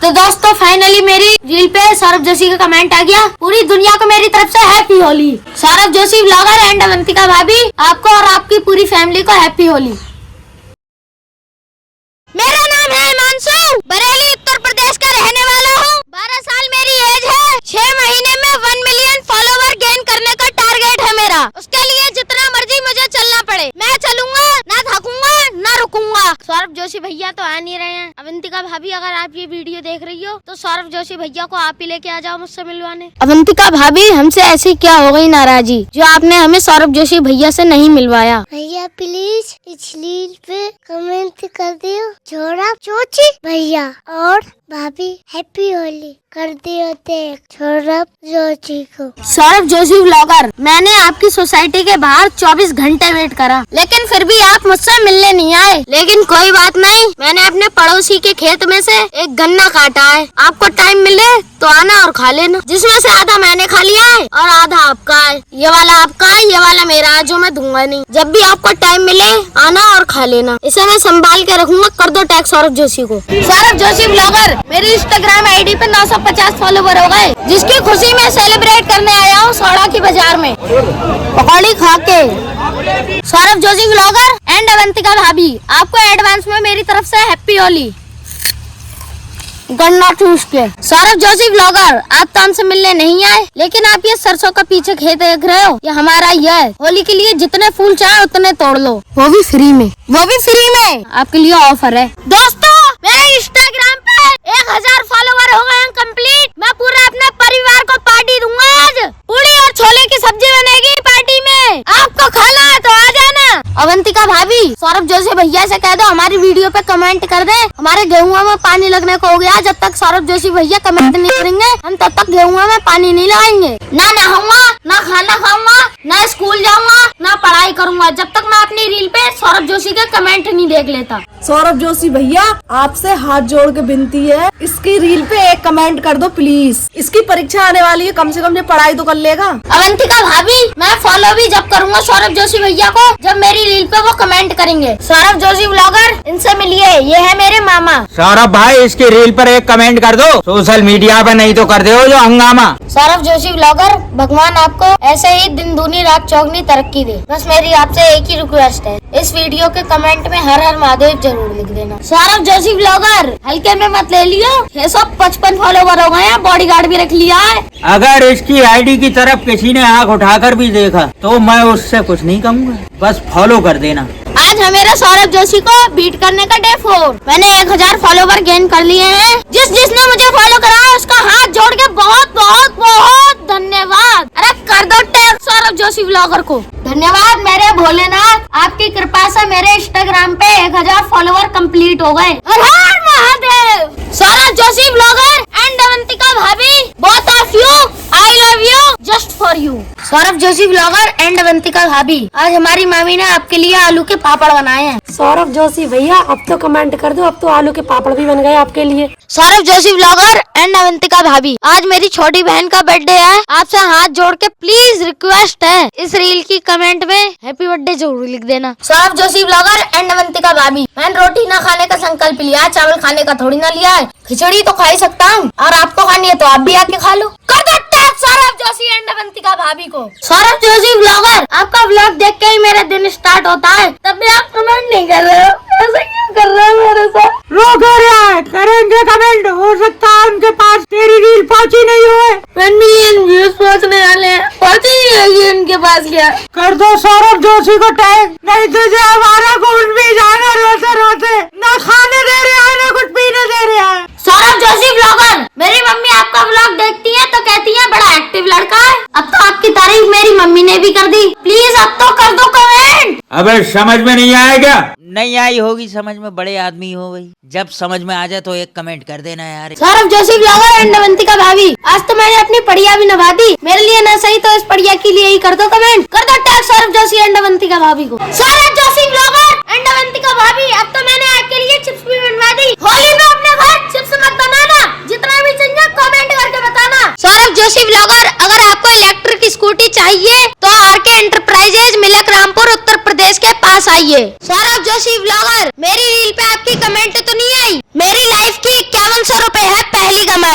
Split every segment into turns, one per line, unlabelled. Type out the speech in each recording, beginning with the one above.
तो दोस्तों फाइनली मेरी रील पे सौरभ जोशी का कमेंट आ गया। पूरी दुनिया को मेरी तरफ से happy Holi. Saurabh Joshi blogger and Avantika भाभी, आपको और आपकी पूरी फैमिली को हैप्पी होली। मेरा नाम है हिमांशु, बरेली उत्तर प्रदेश का रहने वाला हूँ। 12 साल मेरी एज है। 6 महीने में 1 मिलियन फॉलोवर गेन करने का टारगेट है मेरा। उसके लिए जितना मर्जी मुझे चलना पड़े मैं चलूंगा, ना थकूंगा ना रुकूंगा। सौरभ जोशी भैया तो आ नहीं रहे हैं। अवंतिका भाभी अगर आप ये वीडियो देख रही हो तो सौरभ जोशी भैया को आप ही लेके आ जाओ मुझसे मिलवाने। अवंतिका भाभी, हमसे ऐसी क्या हो गई नाराजी जो आपने हमें सौरभ जोशी भैया से नहीं मिलवाया?
भैया प्लीज इस रील पे कमेंट कर दियो सौरभ जोशी भैया और भाभी हैप्पी होली कर दियो सौरभ जोशी को।
सौरभ जोशी ब्लॉगर, मैंने आपकी सोसाइटी के बाहर 24 घंटे वेट करा, लेकिन फिर भी आप मुझसे मिलने नहीं आए। लेकिन कोई बात नहीं, मैंने अपने पड़ोसी के खेत में से एक गन्ना काटा है। आपको टाइम मिले तो आना और खा लेना, जिसमें से आधा मैंने खा लिया है और आधा आपका है। ये वाला आपका है, ये वाला मेरा है जो मैं दूंगा नहीं। जब भी आपको टाइम मिले आना और खा लेना। इसे मैं संभाल के रखूंगा। कर दो टैग सौरभ जोशी को। सौरभ जोशी ब्लॉगर, मेरी इंस्टाग्राम आईडी पे 950 फॉलोवर हो गए, जिसकी खुशी में सेलिब्रेट करने आया हूँ सोड़ा की बाजार में पकौड़ी खा के। सौरभ जोशी ब्लॉगर एंड अवंतिका भाभी, आपको एडवांस में मेरी तरफ से हैप्पी होली। गन्ना चूस के। सौरभ जोशी ब्लॉगर, आप तो हमसे मिलने नहीं आए, लेकिन आप ये सरसों का पीछे खेत देख रहे हो, ये हमारा ही है। होली के लिए जितने फूल चाहे उतने तोड़ लो, वो भी फ्री में। आपके लिए ऑफर है। दोस्तों, मेरे इंस्टाग्राम पे 1000 फॉलोवर हो गए हैं कंप्लीट। मैं पूरे अपने परिवार को पार्टी दूंगा। आज पूरी और छोले की सब्जी बनेगी पार्टी में। आपको खाना है तो आ जाना। अवंतिका भाभी, सौरभ जोशी भैया से कह दो हमारी वीडियो पे कमेंट कर दे। हमारे गेहूं में पानी लगने को हो गया। जब तक सौरभ जोशी भैया कमेंट नहीं करेंगे हम तब तक गेहूं में पानी नहीं लगाएंगे। ना नहाऊंगा, ना खाना खाऊंगा, ना स्कूल जाऊंगा, ना पढ़ाई करूंगा, जब तक मैं अपनी रील पे सौरभ जोशी के कमेंट नहीं देख लेता।
सौरभ जोशी भैया, आपसे हाथ जोड़ के विनती है, इसकी रील पे एक कमेंट कर दो प्लीज। इसकी परीक्षा आने वाली है, कम से कम ये पढ़ाई तो कर लेगा।
अवंतिका भाभी, मैं फॉलो भी जब करूंगा सौरभ जोशी भैया को जब मेरी रील पे वो कमेंट करेंगे। सौरभ जोशी ब्लॉगर, इनसे मिलिए, ये है मेरे मामा।
सौरभ भाई, इसकी रील पर एक कमेंट कर दो सोशल मीडिया पे, नहीं तो कर दो जो हंगामा।
सौरभ जोशी ब्लॉगर, भगवान आपको ऐसे ही दिन दूनी रात चौगनी तरक्की दे। बस मेरी आपसे एक ही रिक्वेस्ट है, इस वीडियो के कमेंट में हर हर महादेव जरूर लिख देना। सौरभ जोशी ब्लॉगर, हल्के में मत ले लियो, 655 फॉलोवर हो गए हैं, बॉडीगार्ड भी रख लिया है।
अगर इसकी आईडी की तरफ किसी ने आंख उठाकर भी देखा तो मैं उससे कुछ नहीं कहूँगा, बस फॉलो कर देना।
आज है मेरा सौरभ जोशी को बीट करने का डे 4। मैंने 1000 फॉलोवर गेन कर लिए हैं। जिसने मुझे फॉलो करा उसका हाथ जोड़ के बहुत बहुत बहुत धन्यवाद। अरे कर दो टैग सौरभ जोशी ब्लॉगर को। धन्यवाद मेरे भोलेनाथ, आपकी कृपा से मेरे इंस्टाग्राम पे 1000 फॉलोवर कंप्लीट हो गए। हर हर महादेव। सौरभ जोशी ब्लॉगर एंड अवंतिका भाभी, both of you, I love you just for you. Saurabh Joshi blogger and Avantika भाभी, आज हमारी मामी ने आपके लिए आलू के पापड़ बनाए हैं।
सौरभ जोशी भैया, अब तो कमेंट कर दो, अब तो आलू के पापड़ भी बन गए आपके लिए।
सौरभ जोशी ब्लॉगर एंड अवंतिका भाभी, आज मेरी छोटी बहन का बर्थडे है। आपसे हाथ जोड़ के प्लीज रिक्वेस्ट है, इस रील की कमेंट में हैप्पी बर्थडे जरूर लिख देना। सौरभ जोशी ब्लॉगर एंड अवंतिका भाभी, मैंने रोटी ना खाने का संकल्प लिया है, चावल खाने का थोड़ी ना लिया है। खिचड़ी तो खा ही सकता हूँ, और आपको खानी है तो आप भी आके खा लो। कर दो टैग सौरभ जोशी एंड अवंतिका भाभी को। सौरभ जोशी ब्लॉगर, आपका ब्लॉग देख के ही मेरा दिन स्टार्ट होता है, तब भी आप कमेंट नहीं कर रहे हो, ऐसा क्यों कर रहे हो मेरे साथ?
रोको यार, करेंगे कमेंट, हो सकता है उनके पास तेरी रील पहुंची नहीं हो।
1 मिलियन व्यूज पहुंचने वाले हैं, पहुंची नहीं होगी उनके पास। क्या
कर दो सौरभ जोशी को टैग, नहीं तो जो हमारा खून भी जाएगा रोते रोते। ना खाने दे रहे हैं, ना कुछ पीने दे रहे हैं।
सौरभ जोशी ब्लॉगर, मेरी मम्मी आपका ब्लॉग देखती है तो कहती है बड़ा एक्टिव लड़का है। अब तो आपकी तारीफ मेरी मम्मी ने भी कर दी, प्लीज अब तो कर दो कमेंट।
अबे समझ में नहीं आएगा?
नहीं आई होगी समझ में, बड़े आदमी हो गई, जब समझ में आ जाए तो एक कमेंट कर देना यार।
सौरभ जोशी ब्लॉगर एंड अवंतिका भाभी, आज तो मैंने अपनी पढ़िया भी निभा दी। मेरे लिए ना सही तो इस पढ़िया के लिए ही कर दो कमेंट। कर दो टैग सौरभ जोशी एंड अवंतिका भाभी को। सौरभ जोशी ब्लॉगर एंड अवंतिका भाभी, अब तो मैंने आपके लिए चिप्स भी बनवा दी। होली में अपने घर चिप्स मत बनाना, जितना भी चाहिए कमेंट करके बताना। सौरभ जोशी ब्लॉगर, अगर आपको इलेक्ट्रिक स्कूटी चाहिए तो आरके एंटरप्राइजेज मिलक रामपुर उत्तर प्रदेश के पास आइए। सौरभ जोशी ब्लॉगर, मेरी रील पे आपकी कमेंट तो नहीं आई, मेरी लाइफ की 5100 रुपए है।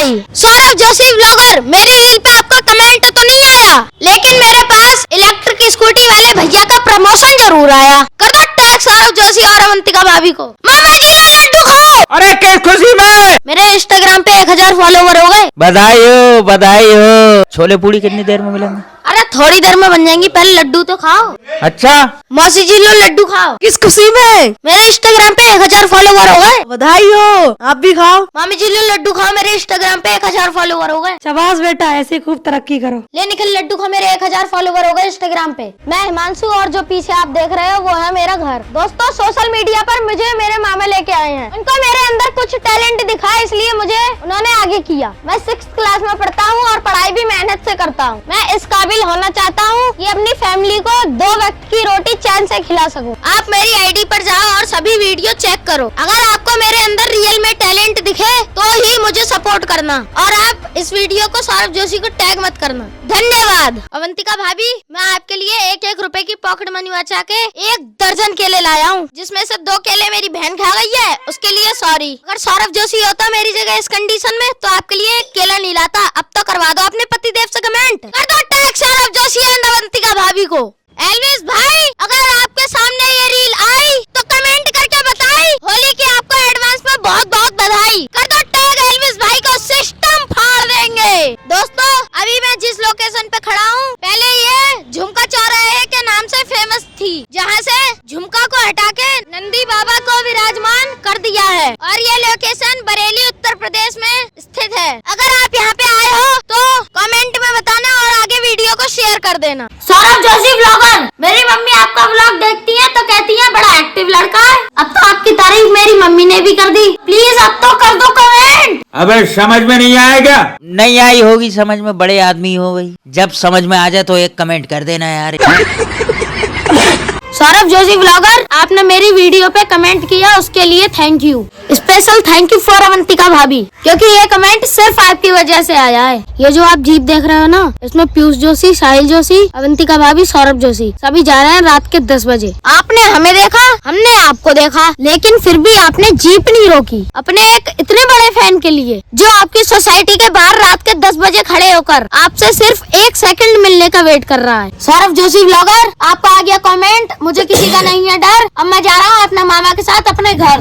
आई। सौरभ जोशी ब्लॉगर, मेरी रील पे आपका कमेंट तो नहीं आया, लेकिन मेरे पास इलेक्ट्रिक स्कूटी वाले भैया का प्रमोशन जरूर आया। कर दो टैग सौरभ जोशी और अवंतिका भाभी को। मामा जी लो लड्डू खाओ।
अरे किस खुशी में?
मेरे इंस्टाग्राम पे 1000 फॉलोवर हो गए।
बधाई हो, बधाई हो। छोले पूड़ी कितनी देर में मिलेंगे?
अरे थोड़ी देर में बन जाएंगी, पहले लड्डू तो खाओ।
अच्छा,
मौसी जी लो लड्डू खाओ।
किस खुशी में?
मेरे इंस्टाग्राम पे 1000 फॉलोवर हो गए।
बधाई हो, आप भी खाओ।
मामी जी लो लड्डू खाओ, मेरे इंस्टाग्राम पे 1000 फॉलोवर हो गए।
शाबाश बेटा, ऐसे खूब तरक्की करो।
ले निकल लड्डू खा, मेरे 1000 फॉलोवर हो गए इंस्टाग्राम पे। मैं हिमांशु और जो पीछे आप देख रहे हो वो है मेरा घर। दोस्तों सोशल मीडिया पर मुझे मेरे मामा लेके आए हैं। उनको मेरे अंदर कुछ टैलेंट दिखा, इसलिए मुझे उन्होंने आगे किया। मैं 6th क्लास में पढ़ता हूँ और पढ़ाई भी मेहनत से करता हूँ। मैं इस काबिल होना चाहता हूँ कि अपनी फैमिली को 2 वक्त की रोटी चैन से खिला सकूं। आप मेरी आईडी पर जाओ और सभी वीडियो चेक करो। अगर आपको मेरे अंदर रियल में टैलेंट दिखे तो ही मुझे सपोर्ट करना, और आप इस वीडियो को सौरभ जोशी को टैग मत करना। धन्यवाद। अवंतिका भाभी, मैं आपके लिए 1-1 रुपए की पॉकेट मनी बचा के 1 दर्जन केले लाया हूँ, जिसमें से 2 केले मेरी बहन खा गई है, उसके लिए सॉरी। अगर सौरभ जोशी होता मेरी जगह इस कंडीशन में तो आपके लिए 1 केला नहीं लाता। अब तो करवा दो अपने पति देव से कमेंट कर दो टैग सौरभ जोशी एंड अवंतिका भाभी को। एल्विस भाई, अगर आपके सामने ये रील आई तो कमेंट करके बताई। होली की आपको एडवांस में बहुत बहुत बधाई। कर दो टैग एल्विस भाई को, सिस्टम फाड़ देंगे। दोस्तों अभी मैं जिस लोकेशन पे खड़ा हूँ, पहले ये झुमका चौराहे के नाम से फेमस थी, जहाँ से झुमका को हटा के नंदी बाबा को विराजमान कर दिया है, और ये लोकेशन बरेली उत्तर प्रदेश में स्थित है। अगर आप यहाँ पे आए हो तो कमेंट में बताना और आगे वीडियो को शेयर कर देना। सौरभ जोशी ब्लॉगर, मेरी मम्मी आपका ब्लॉग देखती है तो कहती है बड़ा एक्टिव लड़का है। अब तो आपकी तारीफ मेरी मम्मी ने भी कर दी। प्लीज अब तो कर दो कमेंट।
अबे समझ में नहीं आएगा?
नहीं आई होगी समझ में, बड़े आदमी हो भाई। जब समझ में आ जाए तो एक कमेंट कर देना यार।
सौरभ जोशी ब्लॉगर, आपने मेरी वीडियो पे कमेंट किया, उसके लिए thank you. Special thank you for Avantika भाभी, क्योंकि ये कमेंट सिर्फ आपकी वजह से आया है। ये जो आप जीप देख रहे हो ना, इसमें पीयूष जोशी, साहिल जोशी, अवंतिका भाभी, सौरभ जोशी सभी जा रहे हैं रात के 10 बजे। आपने हमें देखा, हमने आपको देखा, लेकिन फिर भी आपने जीप नहीं रोकी अपने एक इतने बड़े फैन के लिए, जो आपकी सोसाइटी के बाहर रात के 10 बजे खड़े होकर आपसे सिर्फ 1 सेकंड मिलने का वेट कर रहा है। सौरभ जोशी ब्लॉगर, आपका आ गया कमेंट, मुझे किसी का नहीं है डर। अब मैं जा रहा हूँ अपने मामा के साथ अपने घर।